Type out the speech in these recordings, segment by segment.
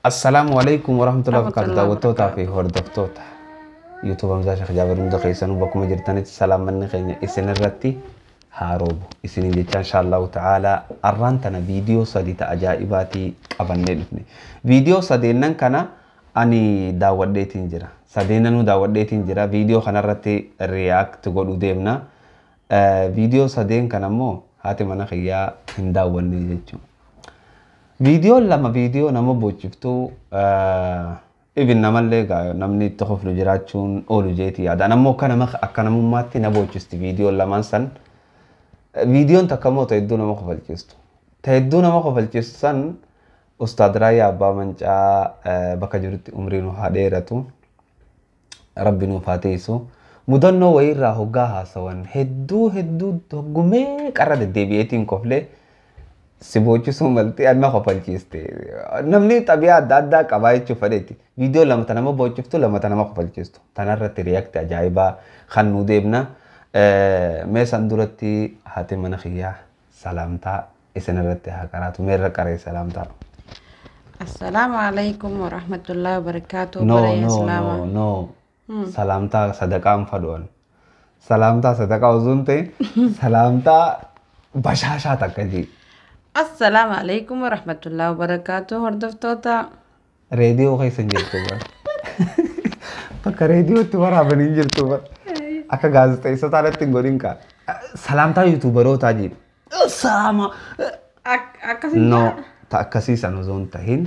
Assalamualaikum warahmatullahi wabarakatuh. Rahmatullahi Daawwattoota fi wabarakatuh. hordoftoota YouTube Hamzaa Sheekh Jaabir hunda keessanuu bakkuma jirtanitti salaamanni keenya isin irratti haa roobu. Isiniin jecha inshaallahu ta'aalaa arraan tana viidiyoo sadii ta'a ajaa'ibaatii qabannee dhufne. Viidiyoo sadeennan kana ani daawwadheetiin jira. Sadeenanuu daawwadheetiin jira. Viidiyoo kanarratti react godhuu deemna. Viidiyoo sadeen kana immoo haati mana kiyyaa hin daawwanne jechuudha. Viidiyoon lama viidiyoo nama bochiftuu ibin namallee namni itti qoflu jiraachuun oolu jeetii yaada. Nammoo akka namummaatti na bochisti viidiyoon lamaan san. Viidiyoon takka immoo hedduu nama kofalchiistu. Hedduu nama kofalchiistu san Ustaad Raayyaa Abbaa Mancaa bakka jirutti umrii nu haa dheeratu. Rabbi nuuf haa teessu. Mudannoo wayiirraa hoggaa haasawan hedduu hoggumee qarra deddeebi'eetiin koflee si boochisuu maltee anna kofalchiiste. Namni xabiyaa adda addaa qabaa jechuu fedheeti. Viidiyoo lamata nama boociftu lamata nama kofalchiistu. Tanarratti react ajaa'ibaa kan nu deemna. Mee san duratti haati mana kiyyaa salaamtaa isinirratti haa qaraatu. Meerra qaree salaamtaa. Assalamualaikum warahmatullahi wabarakatuh. No. Salaamtaa sadaqaan fadhuan. Salaamtaa sadaqaa osoo hin ta'in salaamtaa bashaashaa takka jee. Assalamualaikum warahmatullahi wabarakatuh. Hordoftoota. Reediyoo keessa hin jirtu bara. Bakka reediyootti waraabanii hin jirtu bara. Akka gaazexeessotaa irratti hin godhin kaa. Salaamtaa yuutuubarootaa jee. Salaama. Akkasii. No. Akkasiisan osoo hin ta'in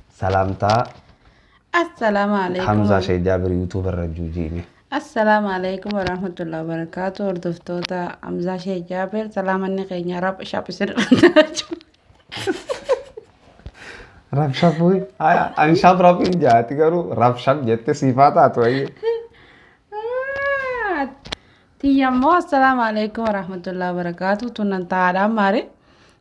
salaamtaa Assalamualaikum. Hamzaa Sheekh Jaabir yuutuubarra juujiime. Assalamualaikum warahmatullahi wabarakatuh. Hordoftoota Hamzaa Sheekh Jaabir salaamanni keenya rab shaabisir. Rabshabui. Anshab rabin jaati garuu rabshab jette siifaa taatu wayye. Tiyyammoo assalamualaikum warahmatullahi wabarakatuh. Tunan taadhaan maari.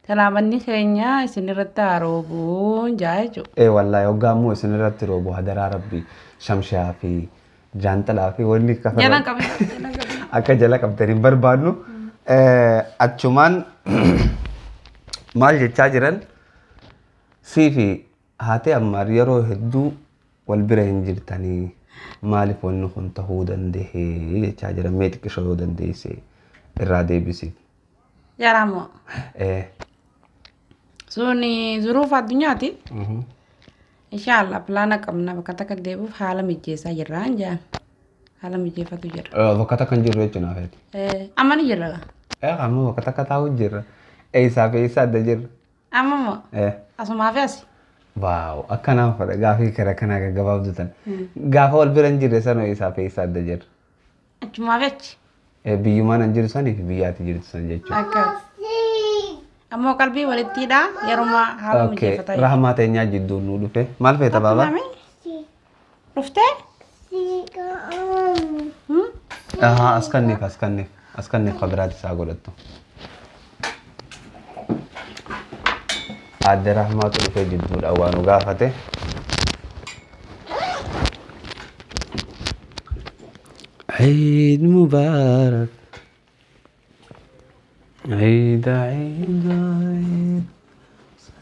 Salaamanni keenya isinirratti haa roobu jaa jechuudha. Wallahi hoggaammoo isinirratti roobu hadaraa rabbii shamshaa fi jaantalaa fi wanni akka Jalan kami. akka jala qabdan hin barbaadnu. Achumaan maal jechaa jiran sii fi haati ammaar yeroo hedduu wal bira hin jirtanii maaliif wanni kun tahuu danda'e jechaa jiran mee xiqqishoo yoo dandeesse irraa deebisi. Jaramoo. Suni zuruuf addunyaati. Inshallah plana qabna bakka takka deebuuf haala mijeessaa jirra jaan. Haala mijeeffatu jira. Bakka takka hin jirru jechuun hafeeti. Amma ni jirra. Amma bakka takka taa'u jirra. Eessaa fi eessaa adda jirra. Amma moo. Asumaa fi asi. Waaw akkanaan fedha gaafii kara kanaa gaggabaabdu tan. Gaafa wal bira hin jirre sanoo eessaa fi eessaa adda jirra. Achumaa fi achi. Biyyumaan hin jiru sanii fi biyyaatti jirtu san jechuudha. Akkas. Ammoo qalbii walittiidha yeruma haala mijeeffataa jira. Rahmaa teenyaa jidduu nu dhufe. Maal feeta baabaa? Dhuftee? Askanneef kabiraati isaa godhattu. Adde Rahmaatu dhufee jidduudha waan nu gaafate. Eid Mubaarak. عيد عيد عيد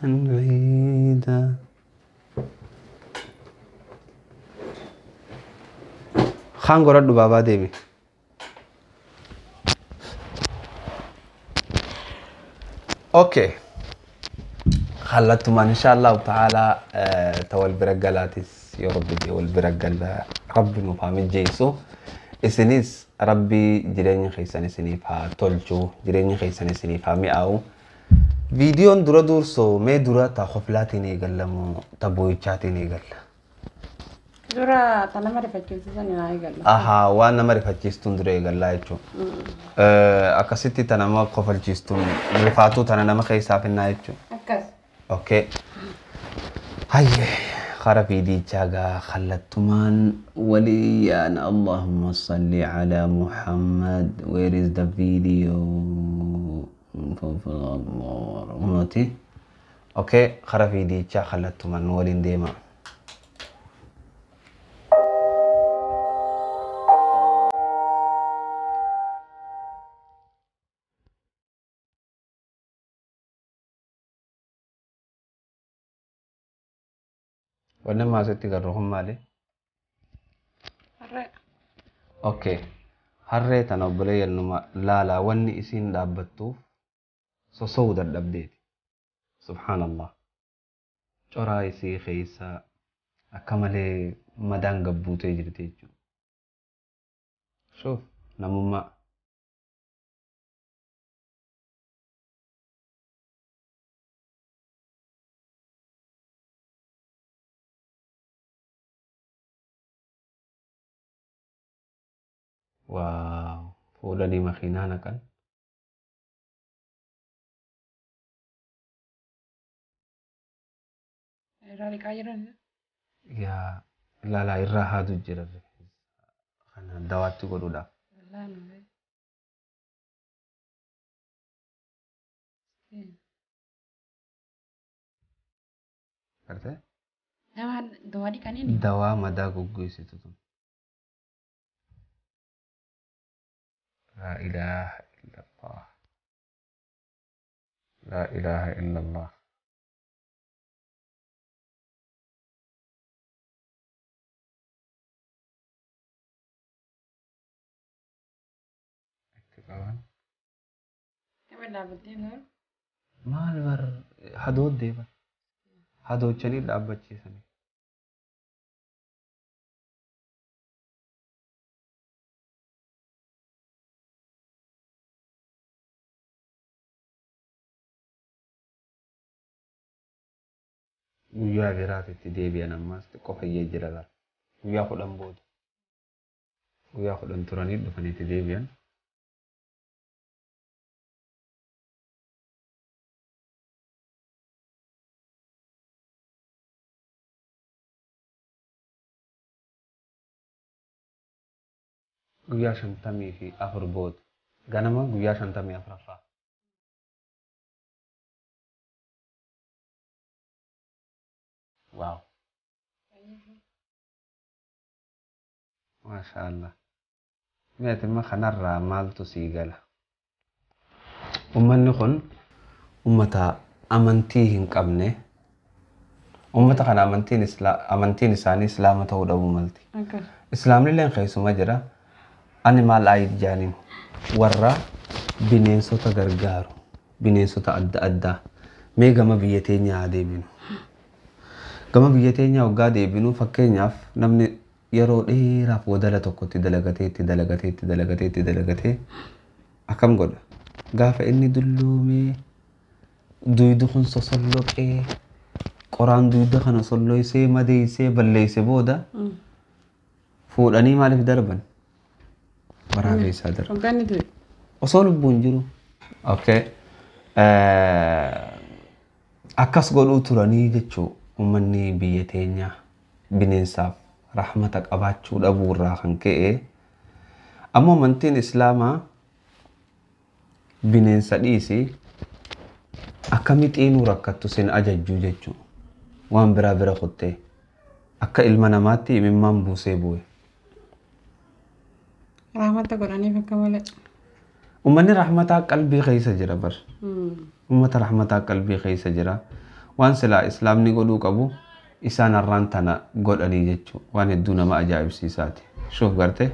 سنعيدا خان قرد بابا ديمي اوكي خلتم ان شاء الله تعالى تول برجلاتس يا رب دي والبرجل رب مفهم جيسو isinis rabbi jireenya keessan isiniif haa tolchu jireenya keessan isiniif haa mi'aawu. Viidiyoon dura dursoo mee dura taa qoflaatiin eegallamu taa boo'ichaatiin eegalla. Dura ta nama rifachiisan ina eegalla. Waan nama rifachiistuun dura eegallaa jechuudha. Akkasitti ta nama kofalchiistuun rifaatuu tana nama keessaaf hinnaa jechuudha. Akkas. Okay. Hayyee. خرفي دي جاغا خلتمان وليان اللهم صل على محمد where is the video okay خرفي دي جا خلتمان ولين ديما wanni maasitti garuu kun maali? Harree. Okay. Harree tana obboleeyyan numa laalaa wanni isiin dhaabbattuuf sosso'uu dadhabdeeti. Subhaanallah. Coraa isii keessa akka malee madaan gabbuutee jirti jechuudha. Shoof namummaa. Waaw. Fuudhanii makiinaa naqan. Irraa dhiqaa jiran. Yaa ilaalaa irraa haatu jira. Kana dawaatti godhuudhaaf. Wallaahi. Gartee? Nama dawaa dhiqanii. Dawaa madaa goggoisitu tun. La ilaha illallah. La ilaha illallah. Kawan. Kami dhaabbattee jiru. Maal bar hadoo deeman. Hadoochanii dhaabbachiisanii. Guyyaa biraatitti deebi'an ammaas xiqqoo fayyee jira gara. Guyyaa 10 booda. Guyyaa 10 turanii dhufaniitti deebi'an. Guyyaa 54 booda. Ganama guyyaa 54ffaa. Wow. MashaAllah. Meetima kanarraa maaltu sii gala? Ummanni kun ummata amantii hin qabne. Ummata kana amantiin isaanii islaama ta'uu dhabuu malti. Islaamni illee keessuma jira. Animal aid jaaniin warra bineensota gargaaru. Bineensota adda addaa. Mee gama biyya teenyaa deebinu. Gama biyya teenyaa waggaa deebinu fakkeenyaaf namni yeroo dheeraaf wadala tokkotti dalagatee akkam godha. Gaafa inni dulloomee duydu kun sosolloqee qoraan duyda kana solloysee madeeysee balleeyse booda fuudhanii maaliif darban? Waraabee isaa darban. Hogganni ture. Osoo lubbuun jiru. Okay. Akkas godhuu turanii jechuu ummanni biyya teenyaa bineensaaf rahmata qabaachuu dhabuu irraa kan ka'e ammoo amantiin islaamaa bineensa dhiisii akkamitti nuur akkattu sin ajajjuu jechuu waan bira kuttee akka ilma namaatti imimmaan buusee bu'e. Rahmata godhaniif akka malee. Ummanni rahmataa qalbii keessa jira bar. Ummata rahmataa qalbii keessa jira. Waan silaa islaamni godhuu qabu isaan arraan tana godhanii jechuu waan hedduu nama ajaa'ibsiisaati. Shuuf garte.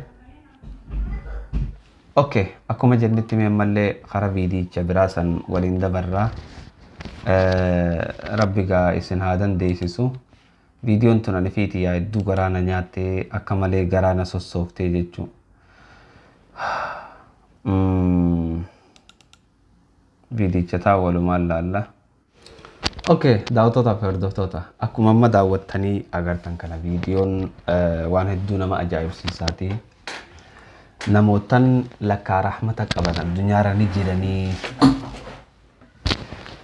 Okay, akkuma jennetti mee ammallee kara viidiyicha biraa san waliin dabarraa. Rabbi gaa isin haa dandeessisu. Viidiyoon tun ani fiiti yaa hedduu garaana nyaattee akka malee garaana sossooftee jechuu. Viidiyicha taa walumaan laalla. Okay, daawwattoota fi hordoftoota akkuma amma daawwattanii agartan kana viidiyoon waan hedduu nama ajaa'ibsiisaati. Namootan lakkaa rahmata qaban addunyaarra ni jiranii.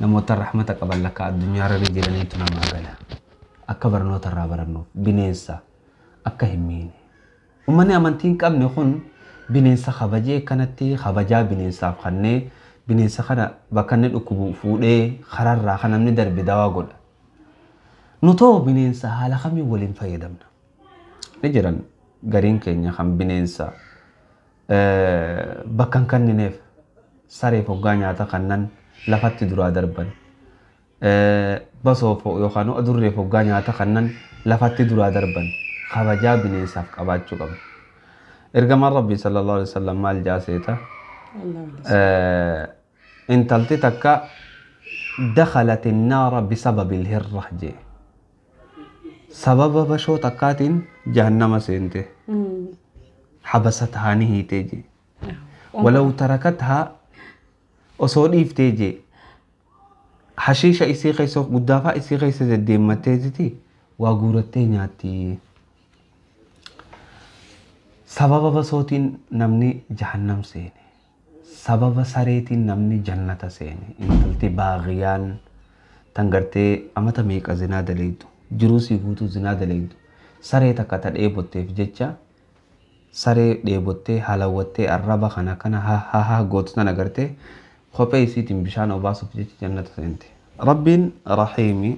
Namootan rahmata qaban lakkaa addunyaarra ni jiraniitu namaa gala. Akka barnoota irraa barannuuf bineensa akka hin miine. Uummanni amantii hin qabne kun bineensa kabajee kanatti kabajaa bineensaaf kannee bineensa kana bakka inni dhukkubu fuudhee kararraa kan namni darbe dawaa godha. Nutoo bineensa haala kamiin waliin fayyadamna. Ni jiran gariin keenya kan bineensa bakka hin kannineef sareef hoggaa nyaata kannan lafatti duraa darban. basoof yookaan adurreef hoggaa nyaata kannan lafatti duraa darban kabajaa bineensaaf qabaachuu qabna. Ergamaan Rabbii sallallahu alaihi wasallam maal jaaseeta intalti takka دخلت النار بسبب الهرة جي سبب بشو تكاتين جهنم سينته حبستها نهي تيجي ولو تركتها أصوليف تيجي حشيشة إسي خيسو قدافة إسي خيسو الديمة تيجي وقورتي ناتي سبب بصوتين نمني جهنم سيني سبب سريتين نمني جنة سيني انتلتي باغيان تنگرتي أمتا ميك زنا دليدو جروسي بوتو زنا دليدو سريتا كتا ديبوتي في جيتشا سري ديبوتي حلاوتي الربا خنا كنا ها غوتنا نگرتي خوبي سيتين بشان وباسو في جيتشا جنة سينتي رب رحيمي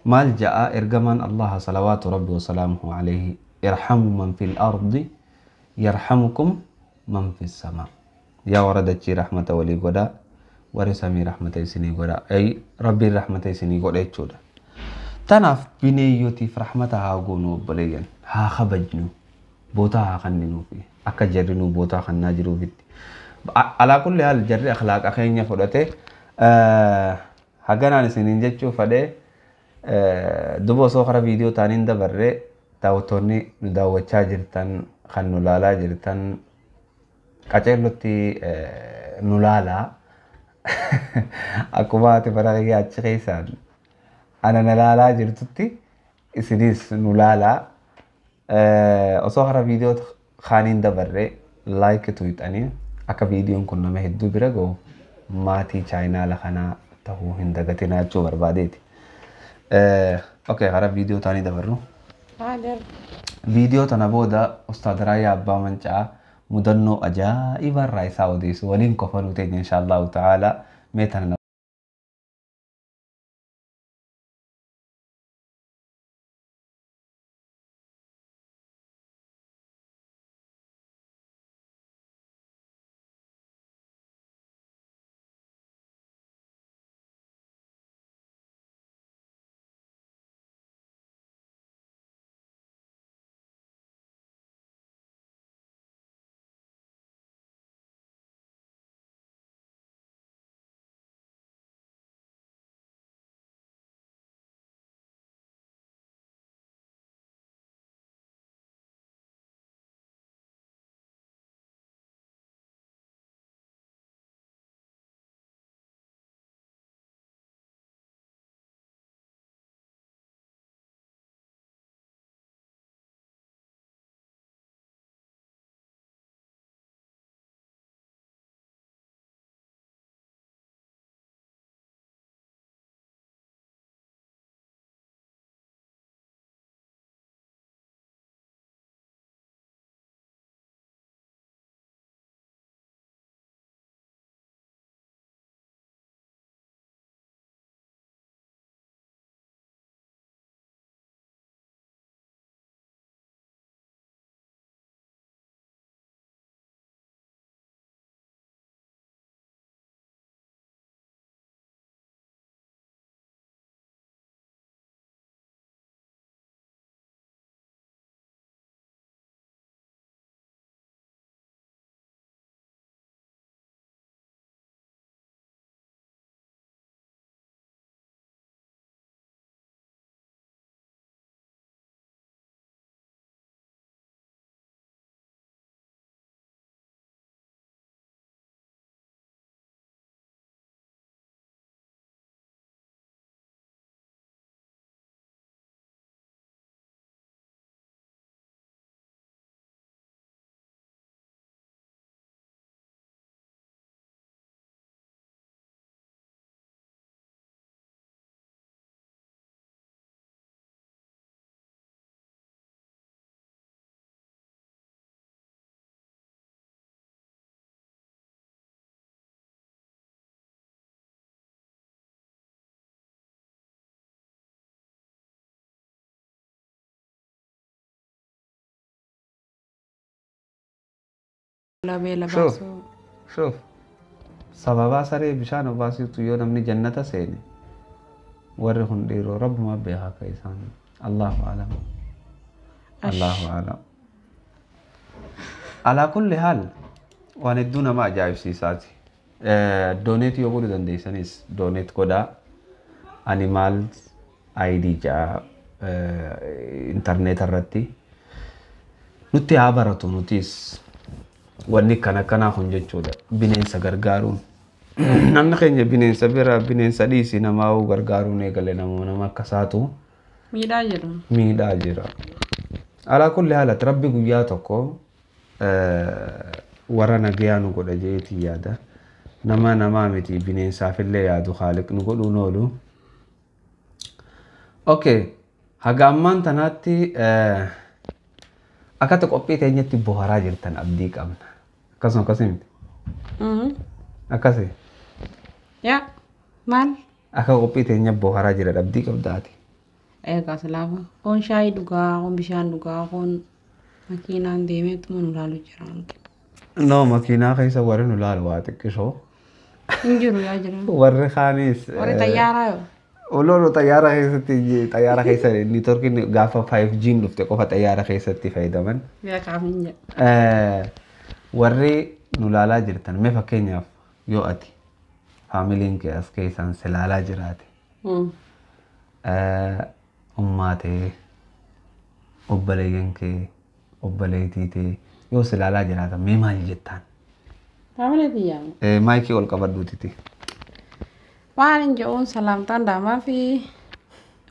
مال جاء إرجمان الله صلوات ربي وسلامه عليه ارحموا من في الأرض يرحمكم من في السماء يا وردتي رحمة ولي قدا ورسامي رحمة سني قدا أي ربي رحمة سني قدا يتشودا تناف بنيوتي في رحمتها قونو بليا ها خبجنو بوتا ها خننو في أكا جرنو بوتا خناجرو في على كل حال جري أخلاق أخيين يفضته هاگانا نسنين جتشو فده دوبو سوخرا فيديو تانين دا برre daawwattoonni nu daawwachaa jirtan kan nu laalaa jirtan qaceellotti nu laalaa akkuma ati barakee achi keessaan ana na laalaa jirtutti isinis nu laalaa osoo hara viidiyoo kaaniin dabarre laayik tuwixanii akka viidiyoon kun nama hedduu bira ga'u maatii chaayinaala kanaa ta'uu hin dagatinaa jechuu barbaadeeti. Okay, hara viidiyoo taanii dabarru. فيديو تنبودا أستاذ رايا أبا منشأ مدنو أجائب الرئيسة وديس ولين كفنو تيجي إن شاء الله تعالى ميتنا شوف شوف سببا سري بشان وباسي تو يو نمني جنة سيني warri kun dhiiroo rabbuma beekaa ka isaan Allahu a'lam Allahu a'lam ala kulli haal waan hedduu nama ajaa'ibsiisaati dooneet yoo godhuu dandeessanis dooneet godhaa animals ID jaa internet irratti nutti haa baratu nutis wanni kana kun jechuudha bineensa gargaaruun namni keenya bineensa bira bineensa dhiisi namaa gargaaruun eegale nama akkasaatu miidhaa jira ala kulli haalati rabbi guyyaa tokko warra nagayaa nu godha jeetii yaada namaa miti bineensaaf illee yaadu Khaaliq nu godhuun oolu okay haga ammaan tanaatti akkata qophii teenyatti boharaa jirtan abdii qabna akkasumti akkasi yaa maal akka qophii teenya boharaa jira abdii qabdaati eegaa salaama on shaayii dhugaa on bishaan dhugaa on makiinaan deemeetuma nu laalu jira no makiinaa keessa warri nu laalu waa xiqqisoo hin jiru yaa jira warri kaanis warri xayyaaraa yoo Ulolo xayyaara keessa ni torkin gaafa 5G dhufte qofa xayyaara keessatti fayyadaman. Warri nu laalaa jirtan mee fakkeenyaaf yoo ati faamiliin kee as keessaan si laalaa jiraate. Ummaatee obboleeyyan kee obboleettii tee yoo si laalaa jiraatan mee maal jettaan? Faamiliitii yaa'u. Maayikii ol qabadhuutiti. Waan jechuun salaamtaan daamaa fi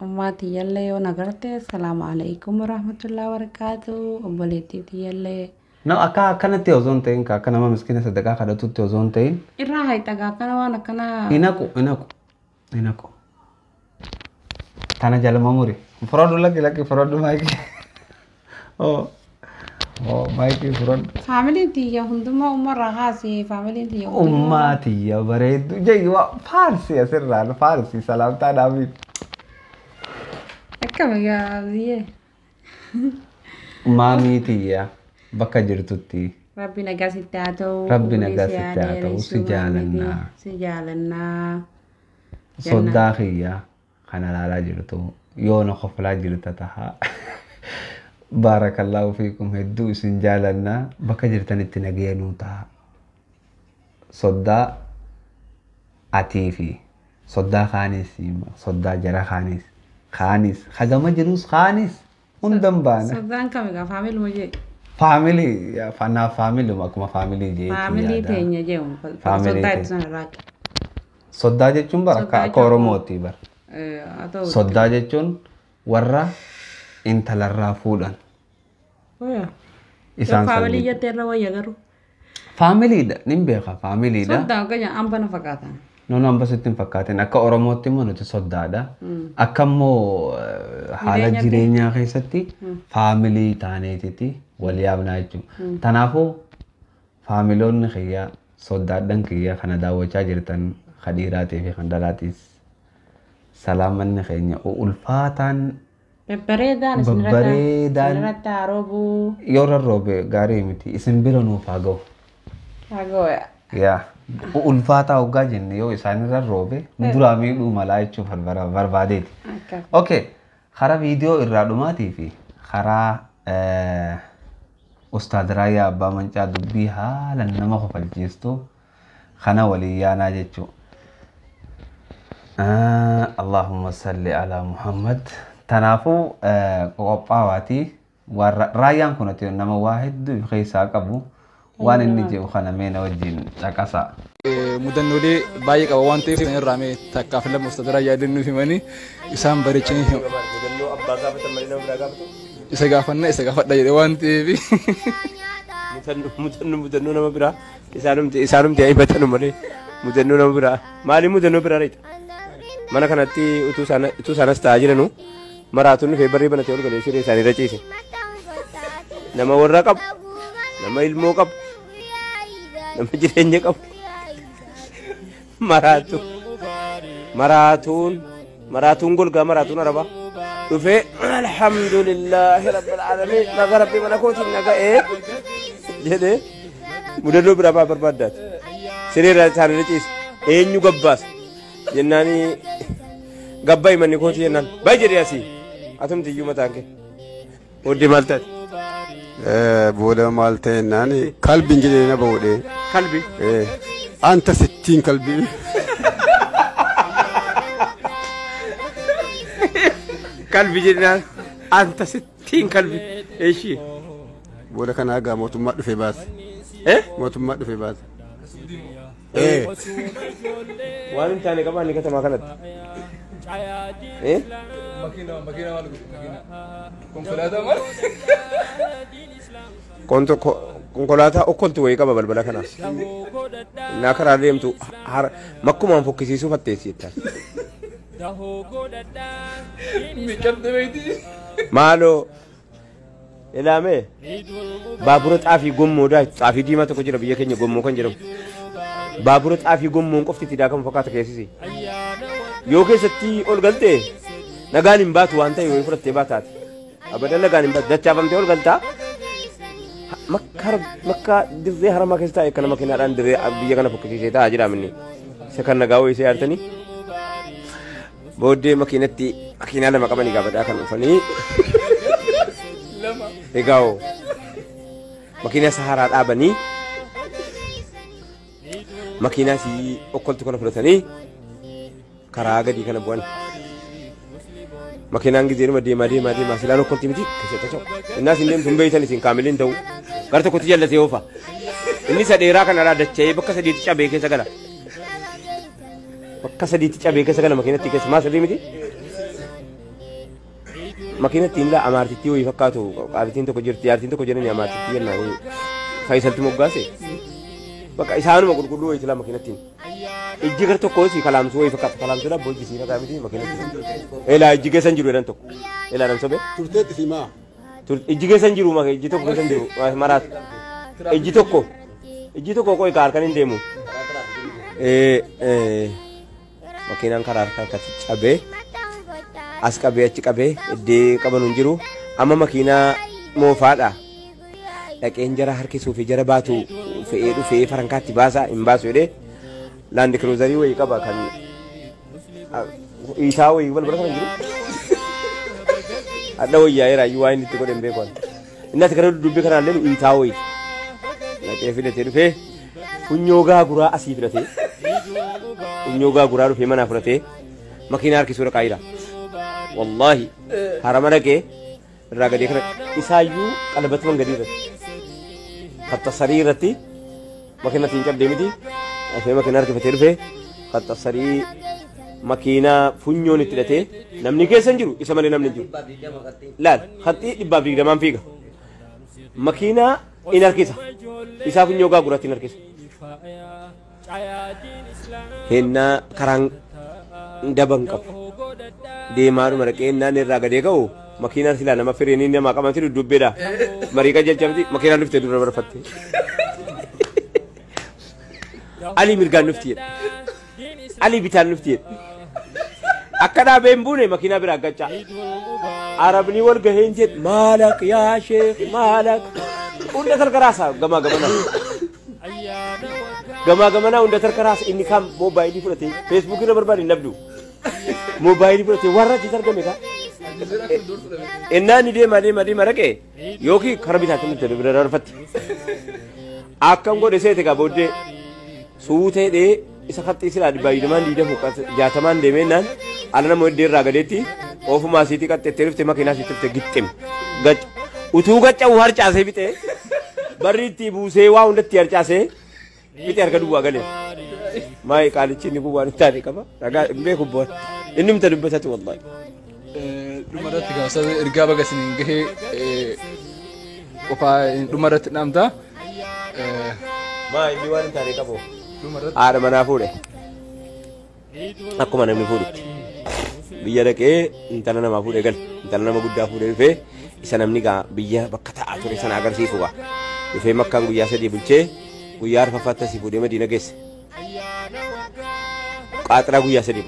ummaatii yallee yoo nagarte salaamu alaikum warahmatullahi wabarakatuh obboleettii yallee. No akkanatti osoo hin ta'in akka nama miskiina sadaqaa kadhatutti osoo hin ta'in. Irraa haayita akkana waan akkana. Inaqu. Tana jalama muri. Furodhu lakki furodhu maayikii. Maayikii furodhu. Faamiliin tiyya hundumaa ummarraa haasee faamiliin tiyya. Ummaa tiyya bareeddu jechuudha faarsi asirraan faarsi salaamtaa dhaabbiin. Akkama gaaziyee. Maamii tiyya bakka jirtutti. Rabbi nagaa sitti haa ta'u. Rabbi nagaa sitti haa ta'u si jaalannaa. Si jaalannaa. Soddaa kiyya kana laalaa jirtu yoo na qoflaa jirta tahaa. Barakallahu fiikum hedduu isin jaalannaa bakka jirtanitti nageenuu ta'a. Soddaa atii fi soddaa kaanis soddaa jara kaanis hagama jirus kaanis hundan baana. Soddaan kamigaa faamilii mojee. Faamilii fanaaf faamilii akkuma faamilii jeetii yaada. Faamilii teenya jeemu. Soddaa itti sana raakka. Soddaa jechuun bara akka Oromooti bara. Soddaa jechuun warra intalarraa fuudhan. Isaan faamilii jettee irra wayya garuu. Faamiliidha nin beeka faamiliidha. Soddaan kanya hambana fakkaatan. Noon hamba sitti hin fakkaatin akka Oromootti immoo nuti soddaadha. Akka immoo haala jireenyaa keessatti faamilii taaneetiti wal yaabnaa jechuudha. Kanaafuu faamiloonni kiyyaa soddaadhaan kiyyaa kana daawwachaa jirtan kadhiiraatii fi kan dhalaatis salaamanni keenya ulfaataan Babbareedaan isinirratti haaroobu. Yoo rarroobe gaarii miti isin bira nuuf haa ga'u. Haa ga'u yaa. Ulfaataa hoggaa jenne yoo isaan rarroobe nu duraa miidhuu malaa jechuuf barbaadeeti. Okay. Karaa viidiyoo irraa dhumaatii fi karaa Ustaad Raayyaa Abbaa Mancaa dubbii haalan nama kofalchiistu kana waliin yaanaa jechuudha. Allahumma salli ala Muhammad. Tanaafuu qophaawaati raayyaan kun nama waa hedduu keessaa qabu waan inni jedhu kana meena wajjin caqasaa. Mudannoolee baay'ee qaba waan ta'eef kan irraa mee takkaaf lama Ustaad Raayyaa yaadannuu himanii isaan bareechanii himu. Mudannoo abbaa gaafatan malee nama biraa gaafatu. Isa gaafannaa isa gaafadha jedhe waan ta'eef. Mudannoo nama biraa isaanumti himatan malee mudannoo nama biraa maaliif mudannoo biraa reeta? Mana kanatti utuu isaanas ta'aa jiranu. Maraatuun dhufee barree banatee ol galee siree isaanii irra ciise. Nama warra qabu, nama ilmoo qabu, nama jireenya qabu. Maraatuun golgaa maraatuun arabaa. Dhufee alhamdulillahi rabbil aalamiin naga rabbii mana kootiin naga'ee jedhee mudannoo biraa barbaaddaati. Siree irra isaanii irra ciise. Eenyu gabbaas jennaanii gabbai manni kooti jennan bay jedhe asii atumti iyyuu mataan kee booddee maal taate booda maal ta'e naan kalbiin jedhee na boodee kalbi anta sittiin kalbii kalbi jedhinaan anta sittiin kalbi eeshii booda kanaa gaa mootummaa dhufee baase mootummaa dhufee baase waan hin taane qabaa ni katamaa kanatti Makina maal makina konkolaataa maal konkolaataa okkoltu wayii qaba balbala kana naa karaa deemtu makkumaan fokkisiisuu fatteessi jettaan maaloo ilaame baabura xaafii gommoodhaa xaafii diimaa tokko jira biyya keenya gommoo kan jedhamu baabura xaafii gommoon qofti itti daakamu fakkaata keessisi yoo keessatti ol galtee nagaan hin baatu waan ta'e yoo fudhattee baataati abadan nagaan hin baatu dachaafamtee ol galtaa makka dirree haramaa keessa taa'e kana makiinaadhaan dirree biyya kana fokkisiisee taa'aa jira minni isa kan nagaa wayisee yaartanii booddee makiinaa lama qabanii gaafadhaa kan dhufanii egaa makiinaa saharaa dhaabanii makiinaa si okkoltu kana fudhatanii karaa gadii kana bu'an makiinaan gizeeruma deemaa silaan okkolti miti keessatti ta'u innaas hin deemtu hin beeytan isin kaamiliin ta'u gara tokkotti jallatee oofa inni isa dheeraa kanarraa dacha'ee bakka sadiitti cabee keessa gala bakka sadiitti cabee keessa gala makiinatti keessa maa sadii miti makiinatti illa amaartittii wayii fakkaatu qaalittiin tokko jirti yaartiin tokko jedhanii amaartittii jennaan faayisalti moggaase bakka isaanuma qulqulluu wayii tila makiinattiin ijji gar tokko si kalaamsu wayii fakkaatu kalaamsuudha bojji si fakaa miti makiinatti elaa ijji keessan jiru jedhan tokko elaa nam sobe turteetti simaa ijji keessan jiru maka ijji tokko keessan jiru maraat ijji tokko qoy ka harkan hin deemu makiinaan karaa harkatti cabee as qabee achi qabee iddee qaban hin jiru amma makiinaa moofaadha dhaqeen jara harkisuu fi jara baatu fe'ee dhufee farankaatti baasaa hin baasu jedhee laandi kiruuzarii wayii qaba kan isaa wayii balbala kana jiru adda wayyaa raayyuu waa inni itti godhe hin beeku inni ati kana dubbii kanaallee isaa wayii dhaqee filatee dhufee funyoo gaaguraa asii filatee funyoo gaaguraa dhufee manaa fudhatee makiinaa harkisuu dhaqaa jira wallahi harama dhaqee irraa gadee kana isaayyuu qalbatuman gadii irratti kattasarii irratti makiinattiin cabdee miti afee makiinaa harkifatee dhufee kattasarii makiinaa funyoon itti hidhatee namni keessa hin jiru isa malee namni hin jiru laal haxxii 220 fiiga makiinaa in harkisa isaa funyoo gaaguratti in harkisa hennaa karaan daban qabu deemaadhuma dhaqee naan irraa gadee ka'u makiinaan silaa nama fireenii namaa qabanti dudubbeedha marii qajeelchamti makiinaan dhuftee dura barfatte alii mirgaan dhufti jedhe alii bitaan dhufti jedhe akka dhaabeen buune makiinaa biraa gaccaa arabni wal gaheen jedhe maalaq yaa sheekh maalaq hunda tarkaraasa gamaa gamanaa hunda tarkaraasa inni kam moobaayilii fudhate feesbuukii irra barbaade hin dhabdu moobaayilii fudhate warra achitti argame ka innaan deema dhaqee yookiin karaa bitaatti nuti bira darfatti akkam godhe seete gaa booddee suuteedhee isa kaxxii silaa baay'inamaan 60 deemennaan ala nama heddee irraa gadeetti ofumaa siitii qaxxettee dhuftee makiinaa siitti dhuftee gixxim gacca utuu gacca'u harcaasee bixee barri itti buusee waa hundatti harcaasee bixee harka duwwaa galee maayii qaalichi inni kun waan hin taane qaba ragaa hin beeku boon inni mita dubbatatu wallahi dhumarratti gaafasa ergaa baga isiniin gahee qofaa dhumarratti dhaamta maa inni waan hin taane qabu haadha manaa fuudhe akkuma namni fuudhutti biyya dhaqee intala namaa fuudhee gale intala nama guddaa fuudhee dhufee isa namni gaa biyya bakka taa'aa ture sana agarsiisu gaa dhufee makkaan guyyaa 3 bulchee guyyaa arfaffaatti asii fuudhee madiina geesse qaaxiraa guyyaa 3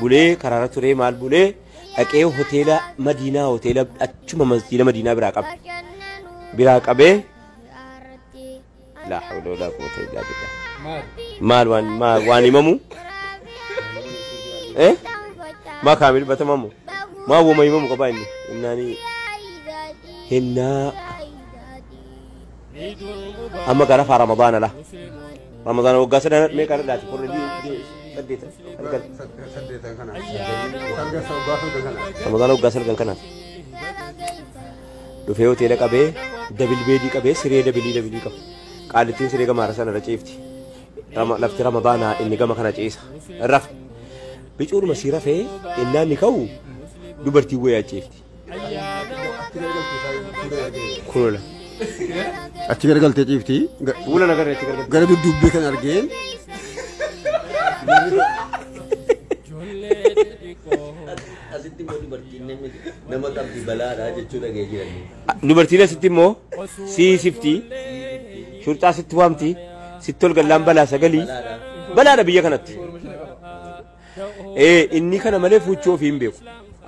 bulee karaara turee maal bulee dhaqee hoteela madiinaa hoteela achuma masjiida madiinaa biraa qabee laa hawla walaa quwwata illaa billah maal waan himamu ما كامل بتمامه ما هو ما يمم قبائني إنني هنا أما كان في رمضان لا رمضان وقاسنا ما كان لا تقول دي سديت saddeetan kana sarga sau gaafatu kana رمضان وقاسنا كان دفعه وتيلا كبه دبل بيدي كبه سريع دبلي كب قالتين سريع كمارا سنة رجيفتي لفت رمضان إني كم كنا جيسا الرف بيجور مسيرة فيه إننا نكو دبرتي ويا جيفتي كولا achi garagaltee ciiftii ولا نقدر نتكلم gara duddubbee kan argeen Asitti immoo dubartiin nama qabdi balaadha jechuudha gahee jiranii. dubartiin asitti immoo siisifti shurxaa sitti waamti sitti ol gallaan balaa sagalii balaadha biyya kanatti inni kana malee fuuchuu ofii hin beeku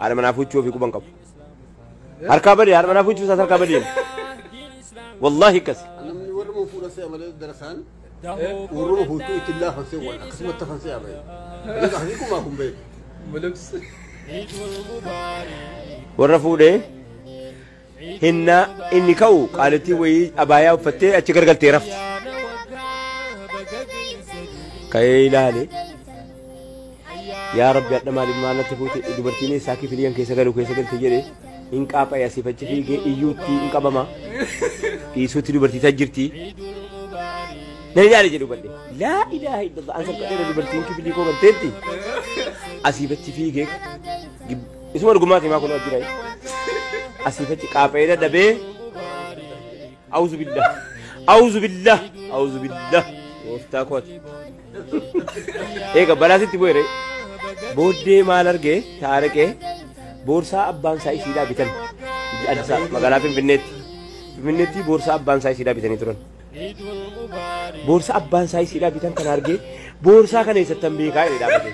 haadha manaa fuuchuu ofii quban qabu harkaa badee haadha manaa fuuchuu isaas harkaa badee wallaahi akkas namni warra moo fuudha se'a malee darasaan warra huutuu itti laafansee waan akkasumatti hafansee abaye akkasii kumaa kun beeku warra fuudhee hinna inni ka'u qaalittii wayii abaayaa uffattee achi gargaltee rafti ka'ee ilaale yaa rabbi hadha maaliif maalatti fuute dubartiin isaa kifiliyan keessa galte jedhe hin qaapha'e asiif achi fiigee iyyuutti hin qabama dhiisuutti dubartii tajjirti na ilaale jedhu badhe laa ilaaha illallah an salphadheera dubartiin kifilii koo galteetti asiif achi fiigee isuma dhugumaati maa kun jira asiif achi qaapha'ee dadhabee auzu billah gooftaa kooti eega balaasitti bu'ere booddee maal argee taaraqee boorsaa abbaan isaa isiidhaa bitan Addis magaalaa Finfinneetti boorsaa abbaan isaa isiidhaa bitanii turan boorsaa abbaan isaa isiidhaa bitan kan argee boorsaa kana eessattan beekaa jedhee dhaabate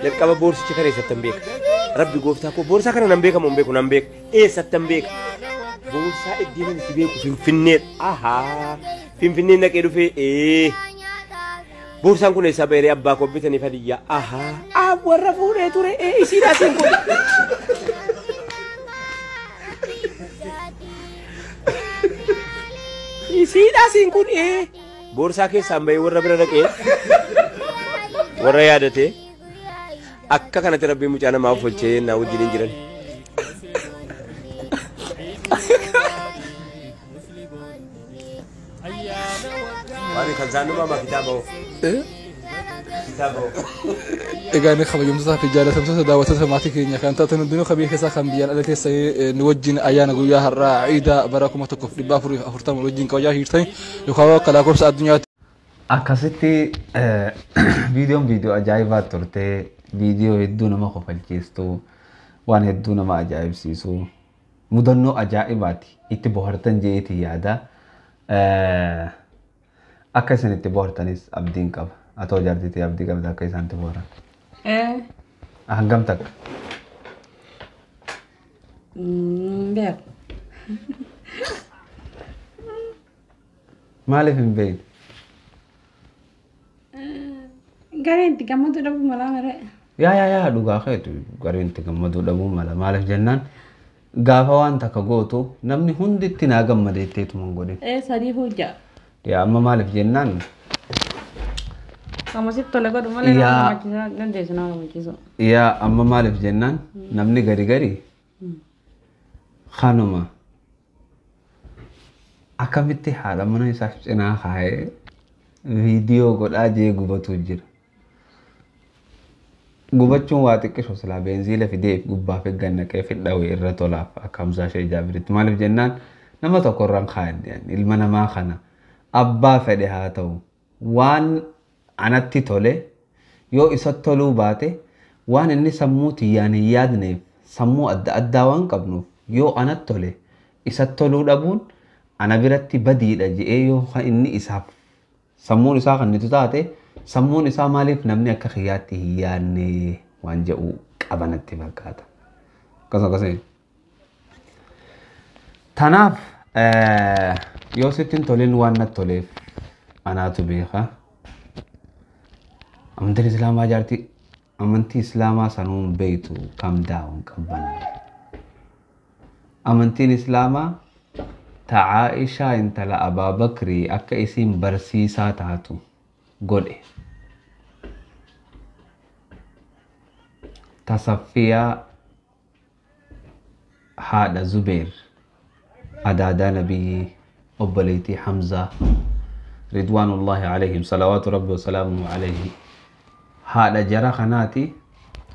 jalqaba boorsicha kana eessattan beeka rabbi gooftaa koo boorsaa kana nan beekamu hin beeku nan beeka eessattan beeka boorsaa iddiin itti beeku Finfinnee Finfinnee naqee dhufee boorsaan kun eessaa beeree abbaa koo bitanii fadiyyaa warra fuudhee ture isiidhaa siin kun isiidhaa siin kun boorsaa keessaan bahee warra bira dhaqee warra yaadatee akka kanatti rabbiin mucaa namaa folchee naa wajjin hin jiran waan kan zaanuma ma kitaaba إجاني خبيم صاحب رجال سمسة دعوة سماعتك إني كان تاتن الدنيا خبيه كسا خم بيان التي سي نوجين أيانا قويا هرا عيدا براكم تكف لبافر أفرتام نوجين كويا هيرتين يخاف كلا كورس الدنيا akkasitti viidiyoo ajaa'ibaa turte viidiyoo hedduu nama kofalchiistu waan hedduu nama ajaa'ibsiisu mudannoo ajaa'ibaati itti bohaartan jeeti yaada akka isin itti bohaartanis abdiin qaba atoo jaartitii abdii qabda akka isaan itti bohaaran hangam takka beeku maaliif hin beekne gareen itti gammadu dhabuu mala mare yaa dhugaa keetu gareen itti gammadu dhabuu mala maaliif jennaan gaafa waan takka gootu namni hundi itti naa gammade itteetuma hin godhin sadii hojjaa yaa amma maaliif jennaan kamusitti tole godhu malee nama gammachiisa dandeessu nama gammachiisu yaa amma maaliif jennaan namni gari kanuma akkamitti haadha mana isaaf cinaa kaa'ee viidiyoo godhaa jee gubatu jira. Gubachuun waa xiqqisho silaa beenziila fidee gubbaaf eeggannaqee fidhawee irra tolaaf akka hamsaa ishee jaabiritti maaliif jennaan nama tokko irraan kaa'an ilma namaa kana abbaa fedhe haa ta'u waan anatti tole yoo isa toluu baate waan inni sammuu tiyyaan hin yaadneef sammuu adda addaa waan qabnuuf yoo anatti tole isa toluu dhabuun ana biratti badiidha je'ee yoo inni isaaf sammuun isaa kan nitu taate sammuun isaa maaliif namni akka kiyyaatti hin yaadne waan jedhu qabanatti fakkaata. Akkasuma. Tanaaf yoo sittiin tolin waan natti toleef anaatu beeka. Amantiin Islaamaa jaartii amantii islaamaa sanuun beeytu kam daawun qabbanaa. Amantiin islaamaa ta Aishaa intala Abaa Bakrii akka isiin barsiisaa taatu godhe. Ta Saffiyaa haadha Zubeer adaadaa nabiyyi obboleettii Hamzaa ridwaanullaahi alayhim salawaatu rabbi wasalaamuhu alayhi haadha jara kanaati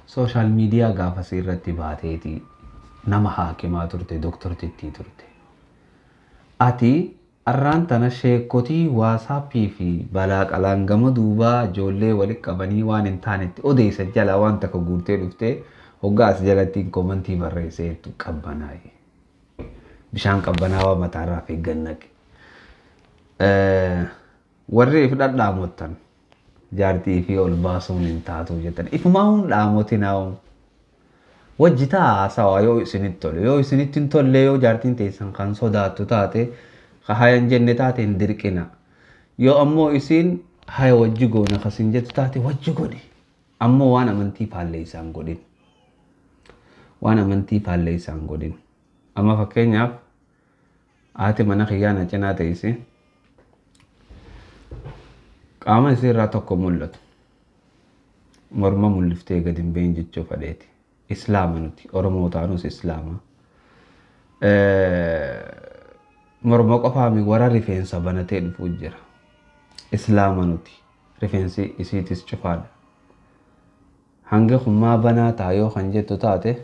sooshaal miidiyaa gaafasii irratti baateeti nama haakimaa turte doktortittii turte. Ati arraan tana sheekotii waasaappii fi balaaqalaan gama duubaa ijoollee walitti qabanii waan hin taanetti odeessa jala waan takka guurtee dhuftee hoggaas jalattiin komantii barreesseetu qabbanaa'e. Bishaan qabbanaawaa mataarraa fi gannaqe. Warri if dhadhaamottan jaartii fi ol baasuun hin taatu jettan ifumaa hun dhaamotinaa wajjitaa haasawaa yoo isinitti tole yoo isinitti hin tolle yoo jaartiin teessan kan sodaattu taate hayan jenne taate hin dirqina yoo ammoo isin haya wajji goona kasin jettu taate wajji godhi ammoo waan amantii faallee isaan godhin waan amantii faallee isaan godhin amma fakkeenyaaf haati mana kiyyaana cinaa teessi qaama isii irraa tokko mul'atu morma mul'iftee gadi hin bahin jechuu fadheeti. Islaama nuti Oromoo taanus Islaama. Morma qofaami warra rifeensa banatee dhufuu jira. Islaama nuti rifeensi isiitis cufaadha. Hanga hummaa banaa taayoo kan jettu taate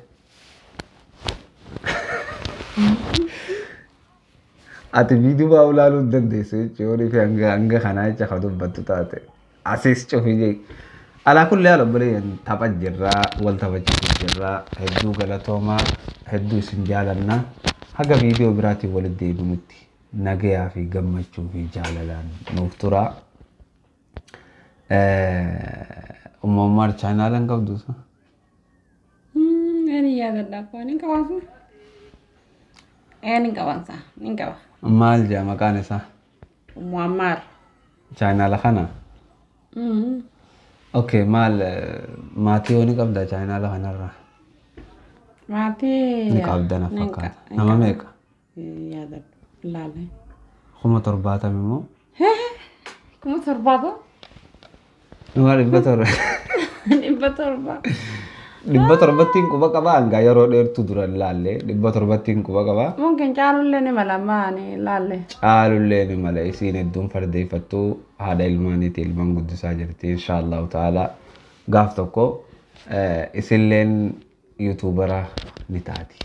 ati viidiyoo ulaaluu hin dandeessu jechuudha fi hanga kanaa jecha kan dubbattu taate asiis cufii ala kulli haal obboleeyyan tapha jirraa wal taphachiisu jirraa hedduu galatoomaa hedduu isin jaalannaa haga viidiyoo biraatiin walitti deebinutti nagayaa fi gammachuu fi jaalalaan nuuf turaa. Uumammaan chaanaalaan qabduusa. Ani yaadadha akkoo ni qabaasu. Ni qabansa ni qaba. Maal jaa maqaan isaa? Muammar. Chaanaala kana? Okay, maal maatii yoo ni qabda chaanaala kanarraa? Maatii. Ni qabda na fakkaata. Nama meeqa? Yaadadha laale. 70 immoo? 70? Nama 700. 700. 700 quba qabaa hanga yeroo dheertu dura laalle 700 quba qabaa. Mungkin caalullee ni mala maani laalle. Caalullee ni mala isiin hedduun fardeeffattuu haadha ilmaaniiti ilmaan guddisaa jirti inshaallahu ta'ala gaaf tokko isilleen yuutuubara ni taati.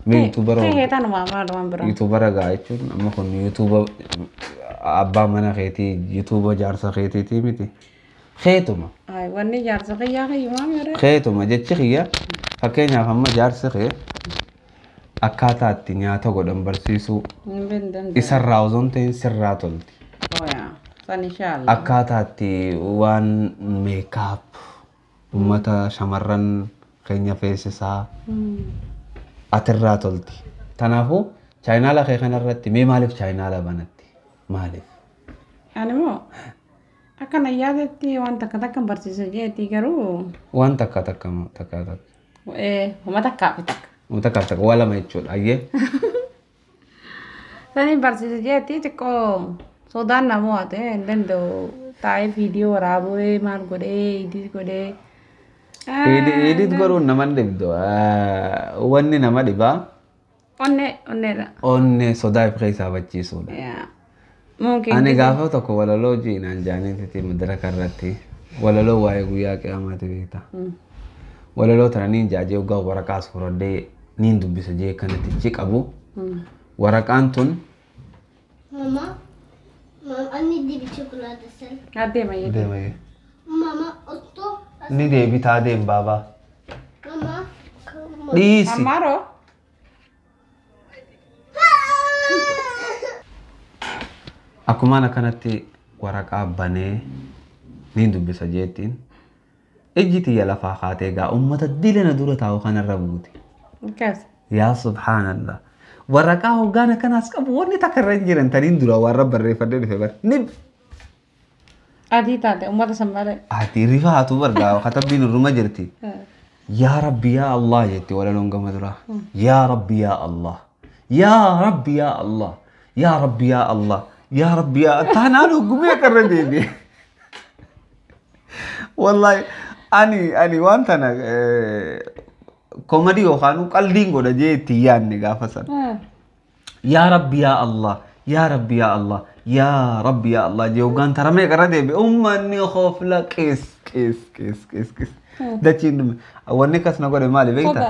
Mee yuutuubara keetan maamaadha waan biraa. yuutuubara gaa jechuun amma kun yuutuuba abbaa mana keetii yuutuuba jaarsa keetiitii miti. Keetuma. Ay wanni jaarsa kiyyaa kiyyumaa mere. Keetuma jechi kiyya fakkeenyaaf amma jaarsi kee akkaataa itti nyaata godhan barsiisuu isarraa osoo hin ta'in sirraa tolti. San inshallah. Akkaataa itti waan meekaap uummata shamarran keenya feesisaa atirraa tolti. Kanaafuu chaayinaala kee kanarratti mee maaliif chaayinaala banatti? Maaliif? Ani moo akkana yaadetti waan takka takka barsiisa jeetii garuu. Waan takka takka. Homa takkaa fi takka. Homa takka waa lama jechuudha ayyee. Sani barsiisa jeetii xiqqoo sodaan namoo ate hin danda'u taa'ee viidiyoo waraabee maal godhee idit godhee. Edit godhuun nama dhibdu wanni nama dhibaa. Onneedha. Onne sodaa fi keessaa bachiisuudha. Ani gaafa tokko walaloo jiinaan jaaniitti madaraka irratti walaloo waa'ee guyyaa qiyamaati beekta. Walaloo tana niin jaajee waggaa waraqaa suuradhee niin dubbisa jee kanatti ci qabu. Waraqaan tun. Mama, ani dibi chocolate sen. Adeemayyee. Deemayyee. Mama, otto. Ni deebitaa deem baabaa. Mama. Dhiisi. Ammaaroo. Akkumaan akkanatti waraqaa banee niin dubbisa jeettiin. Ijji tiyya lafaa kaatee gaa uummata dilana dura taa'u kanarra buuti. Akkas. Yaa subhaanallah. Waraqaa hoggaan akkanaas qabu wanni takka irra hin jiran taniin dura warra barreeffadhee dhufe bar. Nib. Adii taate uummata sanbalee. ati rifaatu bargaa katabbiin irruma jirti yaa rabbi yaa allah jetti walaloon gama dura yaa rabbi yaa allah yaa rabbi yaa allah yaa rabbi yaa allah yaa rabbi yaa taanaan hoggumee qarra deebi'e wallahi ani waan tana komedii yookaan qalbiin godha jee itti yaadne gaafa sana yaa rabbi yaa allah yaa rabbi yaa allah yaa rabbi yaa allah jee hoggaan taramee qarra deebi'e ummanni hoofla qees dachiin dhume wanni kas na godhe maali beekta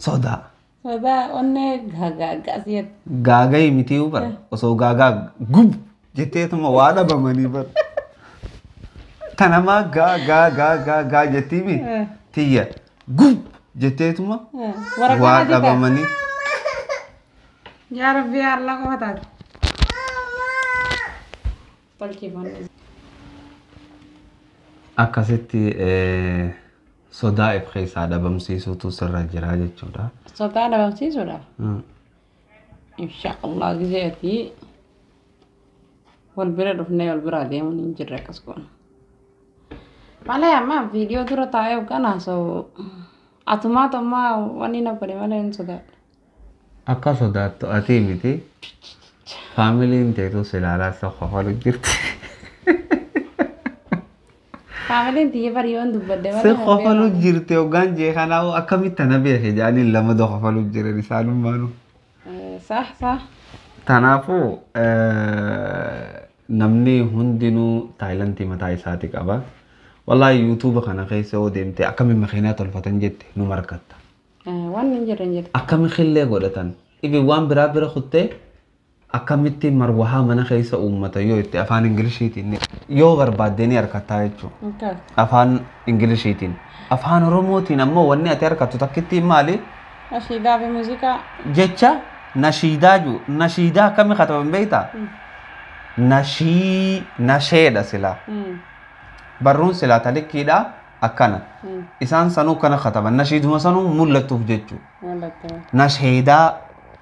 sodaa Sodaa onnee gaaggaa asiyatti. gaagaa miti bara osoo gaagaa gub jetteetuma waa dhabamanii bara tanamaa gaa jettiimi tiyya gub jetteetuma waa dhabamanii Yaa Rabbi yaa Allah qofa taate. Tolchiifamne. akkasitti sodaa if keessaa dhabamsiisuutu sirra jira jechuudha. Sodaa dhabamsiisuudha. Inshaallah gizeetii wal bira dhufnee wal bira deemuun hin jirre akkas goona. Malee amma viidiyoo dura taa'ee yookaan haasa'u atumaatu ammaa wanni na godhe malee hin sodaadha. Akka sodaattu ati miti faamiliin teetu silaalaa isa qofalu jirti. Faamiliin tiyya barii waan dubbadde Si qofalu jirti hoggaan jee kanaa akkamitti ana beeke jaaniin lama doo qofalu jiran isaanummaanu. Sah. Kanaafuu namni hundinuu taayilantii mataa isaati qaba. Wallahi yuutuuba kana keessa yoo deemte akkamiin makiinaa tolfatan jette nu markatta. Waan hin jirre. Akkami khillee godhatan. Ibi waan biraa bira kuttee akkamitti marwahaa mana keessa uummata yoo itti afaan Ingiliishiitiin yoo barbaaddee ni harkattaa jechuudha. Afaan Ingiliishiitiin. Afaan Oromootiin ammoo wanni ati harkattu takkitti maali? Nashiidaa fi muuziqaa. Jecha nashiidaa jiru. Nashiidaa akkami kataban beektaa? Nasheedha silaa. Barruun silaa talikkiidha akkana. Isaan sanuu kana kataban. Nashiiduma sanuu mul'attuuf jechuudha. Nasheedaa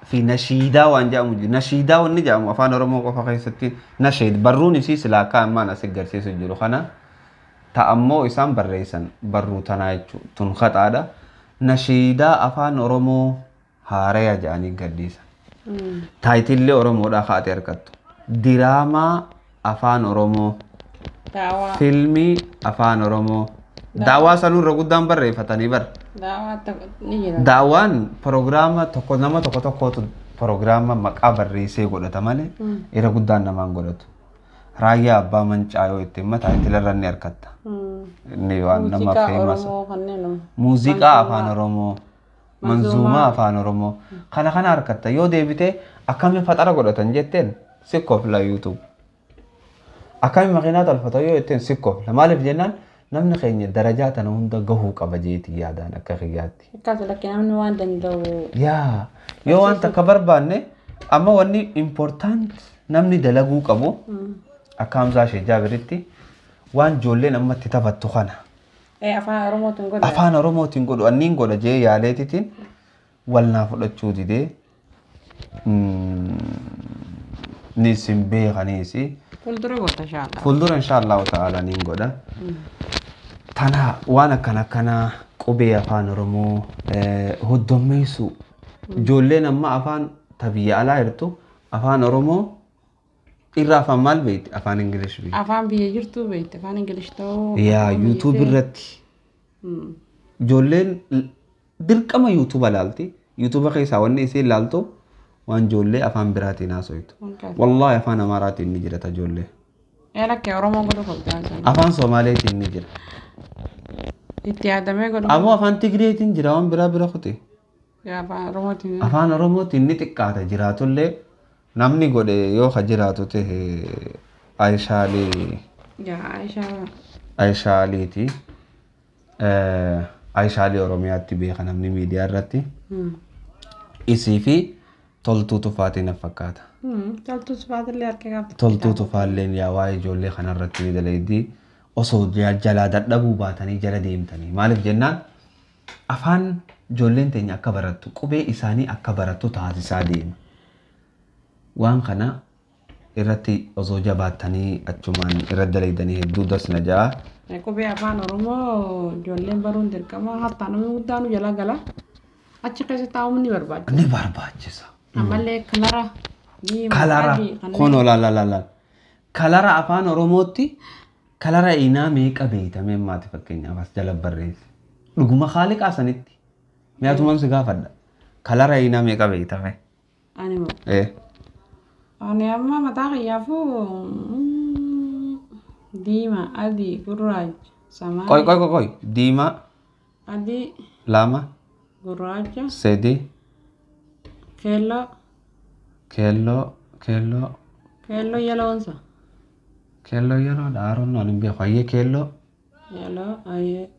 fi nashiidaa waan jedhamu jiru. Nashiidaa wanni jedhamu afaan Oromoo qofa keessatti nasheed. Barruun isii silaa akka ammaan as agarsiisu jiru. Kana ta'ammoo isaan barreessan barruu tanaa jechuudha. Tun khaxaadha. Nashiidaa afaan Oromoo haaraya jedhanii gaddiisa. Taayitillee Oromoodhaa kaa'ate harkattu. Diraamaa afaan Oromoo. Filmii afaan Oromoo. Daawaa sanuu irra guddaan barreeffatanii bara. Daawaan proogiraama tokko nama tokkootu proogiraama maqaa barreessee godhata malee irra guddaan namaan godhatu. Raayyaa abbaa mancaa yoo itti himma taayitilarra ni harkatta. Inni waan nama feemasa. Muuziqaa afaan Oromoo. Manzuumaa afaan Oromoo. Kana harkatta yoo deebitee akkami faxara godhatan jetteen sikkofla YouTube. Akkami makiinaa tolfata yoo jetteen sikkofla. Maaliif jennaan namni keenya darajaa tana hunda gahuu qaba jeetii yaadaan akka kiyyaatti. Akkasuma lakkee namni waan danda'u. Yaa yoo waan takka barbaanne amma wanni important namni dalaguu qabu akka Hamzaa Sheekh Jaabiritti waan ijoolleen ammatti taphattu kana. Afaan Oromootiin godha. Afaan Oromootiin godhu anniin godha jee yaaleetitiin wal naa fudhachuu didee ni isin beekaniisi. Fuuldura godha inshaallah. Fuuldura inshaallah ta'ala niin godha. Tana waan akkana qubee afaan Oromoo hoddommeessu ijoolleen amma afaan biyya alaa jirtu afaan Oromoo irraa afaan maal beekti afaan Ingilish beekti. Afaan biyya jirtu beekti afaan Ingilish ta'uu. Yaa YouTube irratti ijoolleen dirqama YouTube ilaalti. YouTube keessaa wanni isiin ilaaltu waan ijoollee afaan biraatiin haasoitu. Wallahi afaan Amaaraatiin ni jirata ijoollee. Lakkee Oromoo godhu qabdaa. Afaan Somaaleetiin ni jira. Itti yaadamee godhu. Ammoo afaan Tigreetiin jira waan biraa kute. Afaan Oromootiin. Afaan Oromootiin ni xiqqaata jiraatullee namni godhe yoo ka jiraatu ta'e Aayishaalee. Aayishaaleeti. Aayishaalee Oromiyaatti beeka namni miidiyaa irratti. Isii fi toltuu tufaatiin fakkaata. Toltuu tufaatillee harkee qabdi. Toltuu tufaalleen yaa waa'ee ijoollee kanarratti ni dalaydii osoo jalaa dadhabuu baatanii jala deemtanii maaliif jennaan afaan ijoolleen teenya akka barattu qubee isaanii akka barattu taasisaa deema. Waan kana irratti osoo jabaatanii achumaan irra dalaydanii hedduu dasna jaa. Kophee afaan Oromoo ijoolleen baruun dirqama hattaa namni guddaan jala gala achi keessa taa'uun ni barbaachisa. Ni barbaachisa. Ammallee kalara kalara kono la kalara afaan Oromootti kalara inaa meeqa beeytamee maati fakkeenyaaf as jala barreessi. Dhuguma haaliqaa sanitti mi'aatumaan si gaafadha. Kalara inaa meeqa beeytame? Ani moo? Ani amma mataa kiyyaafuu diimaa, adii, gurraacha, samaayii. Qoy. Diimaa. Adii. Lama. Gurraacha. Sedi. Keelloo. Keelloo yeloonsa. Keelloo yeroo dhaaroon waan hin beeku. Hayyee keelloo. Yeloo,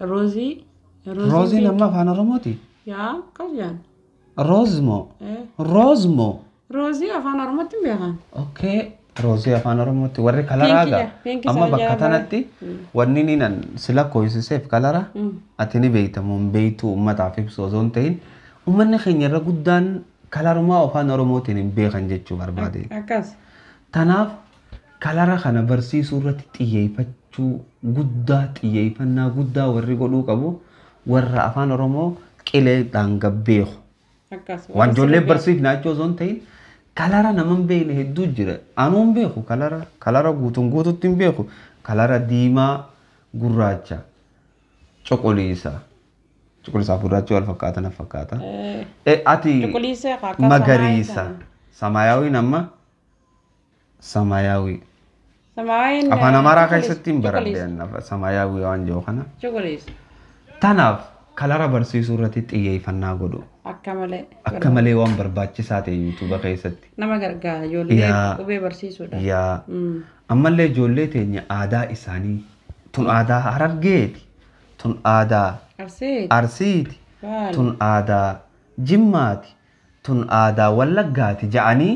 roozii. Roozii nama afaan Oromooti? Yaa, akkas jaan. Roozmoo. Roozmoo. Roozii afaan Oromootti hin beekan. Okay. Roozii afaan Oromootti warri kalaraaga. Amma bakka tanatti wanni ni nan sila koyisiseef kalara ati ni beeytamu hin beeytu uummataaf ibsu osoo hin ta'in uummanni keenya irra guddaan kalarumaa afaan Oromootiin hin beekan jechuu barbaade. Akkas. Tanaaf kalara kana barsiisuu irratti xiyyeeffachuu guddaa xiyyeeffannaa guddaa warri godhuu qabu warra afaan Oromoo qileedhaan gabbeeku. Akkas. Waan ijoollee barsiifnaa jechuu osoo hin ta'in kalara naman beekne hedduu jira. Anuun beeku kalara guututti hin beeku. Kalara diimaa, gurraacha, cuquliisa. Cuquliisaaf gurraachi wal fakkaatan fakkaata. Ati magariisa. Samaayaawii amma samaayaawii. Samaayiin. Afaan Amaaraa keessatti hin baradheen samaayaawii waan jiru kana. Cuquliisa. Tanaaf kalara barsiisuu irratti xiyyeeffannaa godhu. Akka malee waan barbaachisaa ta'e YouTube keessatti. Nama gargaara ijoollee qubee barsiisuudha. Yaa. Ammallee ijoollee teenya aadaa isaanii tun aadaa Harargeeti. Tun aadaa Arsiiti. Tun aadaa Jimmaati. Tun aadaa Wallaggaati ja'anii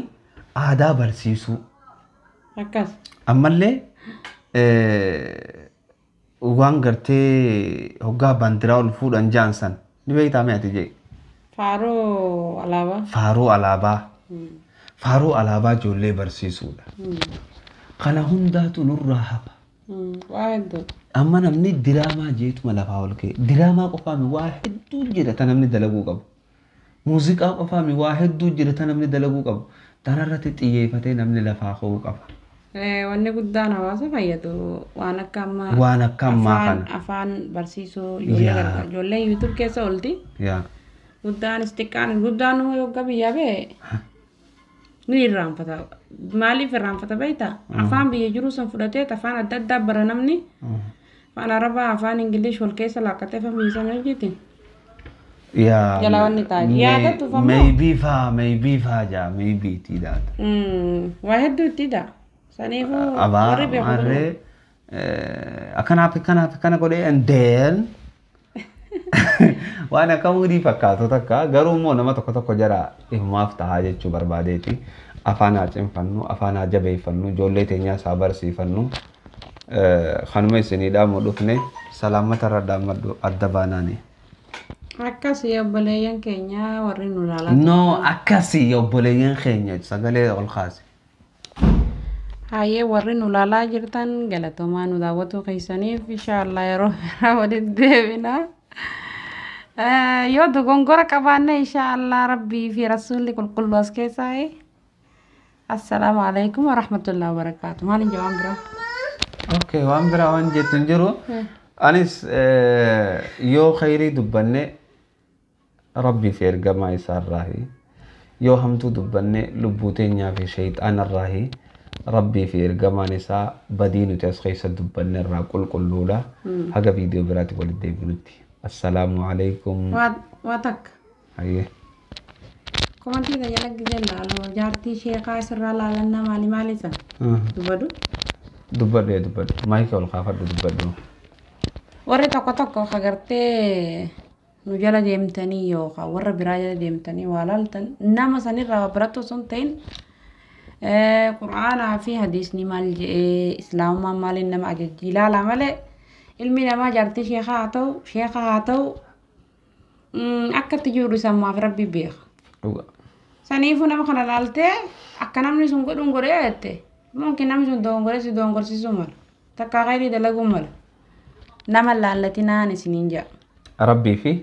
aadaa barsiisuu. Akkas. Ammallee waan gartee hoggaa bandiraa ol fuudhan jaansan ni beektaa ati jee. Faaruu alaabaa. Faaruu alaabaa ijoollee barsiisuudha. Kana hundaatu nurraa hafa. Waa hedduu. Amma namni diraamaa jeetuma lafaa ol ka'e. Diraamaa qofaami waa hedduu jira tan namni dalaguu qabu. Muuziqaa qofaami waa hedduu jira tan namni dalaguu qabu. Tanarratti xiyyeeffatee namni lafaa ka'uu qaba. Wanni guddaan hawaasa fayyadu waan akka ammaa kana. Afaan barsiisuu ijoollee gargaara. Ijoolleen YouTube keessa oolti. Guddaanis xiqqaanis guddaan nama yoggaa biyyaa ba'e ni irraanfata. Maaliif irraanfata beektaa? Afaan biyya jiru san fudhatee afaan adda addaa bara namni afaan Arabaa afaan Ingilish wal keessa laakkatee famiisan hojjeti. Jala wanni taa'e. Yaadatu famoo. Maybe jaa maybe tiidhaata. Waa hedduu ittidha. Saniifuu warri beeku. Akkana godhee and then waan akka muudii fakkaatu takka garuu immoo nama tokko jara himumaaf tahaa jechuu barbaadeeti. Afaan haa cimfannu, afaan haa jabeeffannu, ijoollee teenyaa isaa barsiifannu. Kanuma isiniidhaa moo dhufne salaamata irra dhaammadhu adda baanaani. Akkasii obboleeyyan keenya warri nu ilaalaa. No, akkasii obboleeyyan keenya sagalee ol kaase. Hayyee warri nu ilaalaa jirtan galatoomaa nu daawwatu keessaniif inshaallah yeroo biraa walitti deebina. Yoo dogongora qabaanne inshaallah rabbii fi rasuulli qulqulluu as keessaa. Assalaamu alaikum warahmatullahi wabarakatuh. Maalin jawaan biraa? Okay, waan biraa waan jettu hin jiru. Anis yoo khayrii dubbanne rabbii fi ergamaa isaarraahi. Yoo hamtuu dubbanne lubbuu teenyaa fi shayxaanarraahi. Rabbii fi ergamaan isaa badii nuti as keessa dubbanne irraa qulqulluudha. Haga viidiyoo biraatti walitti deebinutti. Assalamu alaikum. Waa takka. Hayyee. Komantii gayya laggisee laaloo jaartii sheekaa isirraa laalannaa maali san? Dubbadu? Dubbadhu. Maayikii ol kaafadhu dubbadhu. Warri tokko agartee nu jala deemtanii yookaan warra biraa jala deemtanii waa laaltan nama sanirraa birattu osoo hin ta'in Qur'aanaa fi hadiisni maal jedhee islaamummaan maaliin nama ajajji ilaala malee ilmi namaa jaartii sheekaa haa ta'u akkatti jiru sammaaf rabbi beeka. Saniifuu nama kana laaltee akka namni sun godhuun godhee jette ممكن نمشي دونغور سيسومر تكا غيري دلقومر نما التي ناني سنينجا ربي في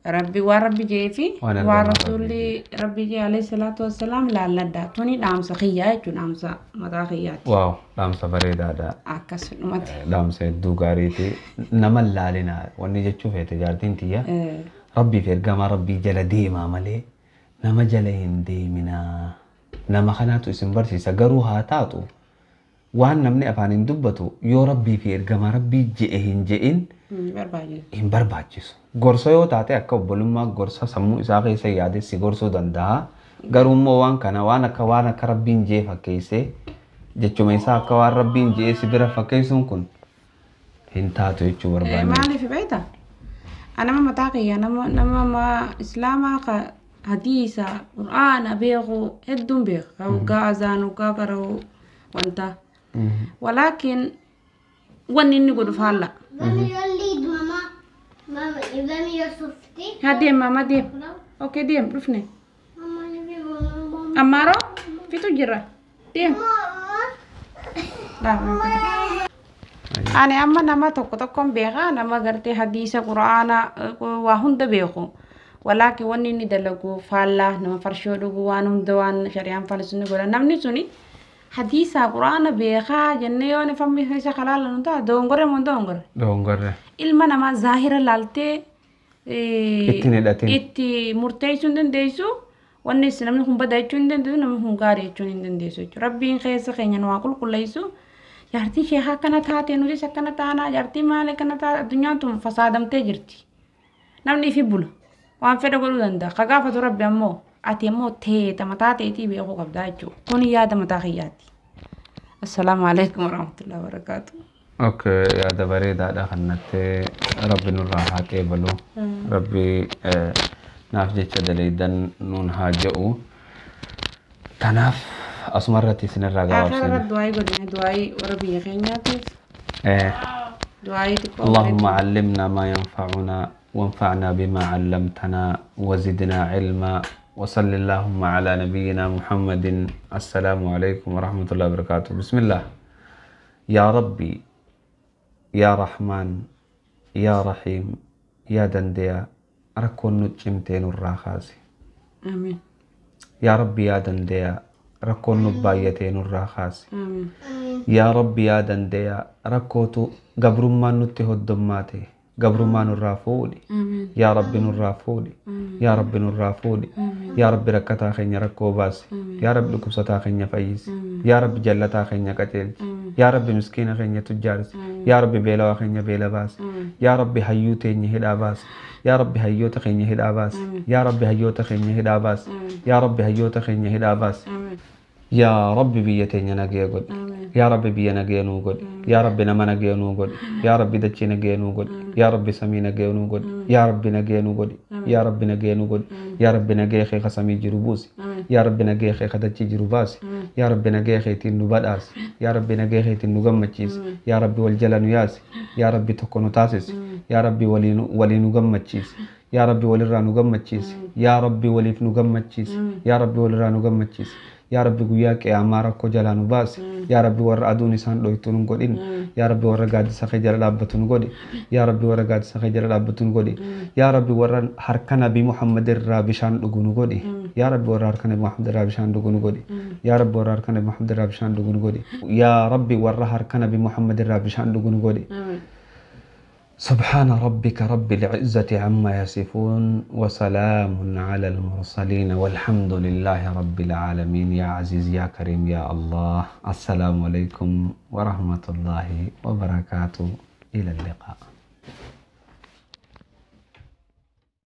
ربي وربي جيفي وأنا ورسولي ربي جي عليه الصلاة والسلام لا توني دامسا خيات دامسا متا خيات واو دامسا بريدا دا أكس نمت دامسا دوغاريتي نما لالنا واني جتشو في تجارتين تيا ربي في ارقام ربي جل ديما مالي نما جلين ديمنا نما خناتو اسم برسي سقروها تاتو وان نمني افانين دبتو يو ربي في ارقام ربي جئين hin barbaachisu. Gorsa yoo taate akka obbolummaa gorsa sammuu isaa keessa yaadessi gorsuu danda'a. Garuu immoo waan kana waan akka rabbiin jee fakkeessee jechuma isaa akka waan rabbiin jee si bira fakkeessuun kun hin taatu jechuu barbaanne. Maaliif beekta? Anama mataa kiyya nama islaamaa ka hadiisa qur'aana beeku hedduun beeka. Hoggaa azaan hoggaa qara'u wanta. Walaakin wanni inni godhu faalla. Hadim mama dim. Oke dim, rufne. Amaro, fitu jira. Dim. Ane amma nama tokko beeka nama gartee hadiisa quraana waa hunda beeku. Walaakin wanni inni dalagu faalla nama farshoo dhugu waan hunda waan shari'aan faalisuni godha namni suni hadiisa quraana beeka jennee yoo ni fammi isa kalaala nuta dongore. Ilma nama zahira laaltee itti murteessuu hin dandeessu wanni isin namni kun badaa jechuun hin dandeessu namni kun gaarii jechuun hin dandeessu jechuudha. Rabbiin keessa keenya nu waa qulqulleessu jaartiin sheekaa akkana taate nutis akkana taanaa jaartiin maal akkana taate addunyaan tun fasaadamtee jirti. Namni ifi bula waan fedha godhuu danda'a. Ka gaafatu rabbi ammoo ati ammoo teeta mataa teetii beekuu qabdaa jechuudha. Kun yaada mataa kiyyaati. Assalaamu alaikum warahmatullahi wabarakatuh. Okay, ada bareedaadha kanatti rabbi nurraa haa qeebalu rabbi naaf jecha dalaydan nuun haa je'u tanaaf asumarratti isinirraa gabaabsina du'aayii godhine du'aayii warra biyya keenyaatiif du'aayii xiqqoo اللهم علمنا ما ينفعنا وانفعنا بما علمتنا وزدنا علما وصلى اللهم على نبينا محمد. السلام عليكم ورحمة الله وبركاته. بسم الله. يا ربي يا رحمن يا رحيم يا دنديا ركون نجمتين الراخاسي. آمين. يا ربي يا دنديا ركون نبايتين الراخاسي. آمين. يا ربي يا دنديا ركوتو قبرما نتهو الدماتي قبرما نرافولي. آمين. يا ربي نرافولي. يا ربي نرافولي. يا ربي ركتا خيني ركو باسي. يا ربي لكبستا خيني فايس. يا ربي جلتا خيني كتيل. يا ربي مسكين خيني تجارس. يا ربي بيلا خيني بيلا باس. يا ربي هيوتيني هدا باس. يا ربي هيوت خيني هدا باس. يا ربي هيوت خيني هدا باس. يا ربي هيوت خيني هدا باس. يا ربي بيتيني نجي قد. يا ربي بينا جينو قد. يا ربي نما جينو قد. يا ربي دتشينا جينو قد. يا ربي سمينا جينو قد. يا ربي نجينو قد. يا ربي نجينو قد. يا ربي نجي خي خسامي جروبوسي. يا ربي نجي خي خدتشي جروباسي. يا ربي نجي خي تينو بداس. يا ربي نجي خي تينو جمتشيس. يا ربي والجلانو ياسي. يا ربي تكونو تاسس. يا ربي ولينو جمتشيس. يا ربي وليرانو جمتشيس. يا ربي وليفنو جمتشيس. يا ربي وليرانو جمتشيس. يا ربي قوياك يا ماركو جلانو باس. يا ربي ور أدوني سان دويتون قدين. يا ربي ور قاد سخجر لابتون قدي. يا ربي ور قاد سخجر لابتون قدي. يا ربي ور حركنا بمحمد الرابشان لغونو قدي. يا ربي ور حركنا بمحمد الرابشان لغونو قدي. يا ربي ور حركنا بمحمد الرابشان لغونو قدي. يا ربي ور حركنا بمحمد الرابشان لغونو قدي. سبحان ربك رب العزة عما يصفون وسلام على المرسلين والحمد لله رب العالمين. يا عزيز يا كريم يا الله. السلام عليكم ورحمة الله وبركاته. إلى اللقاء.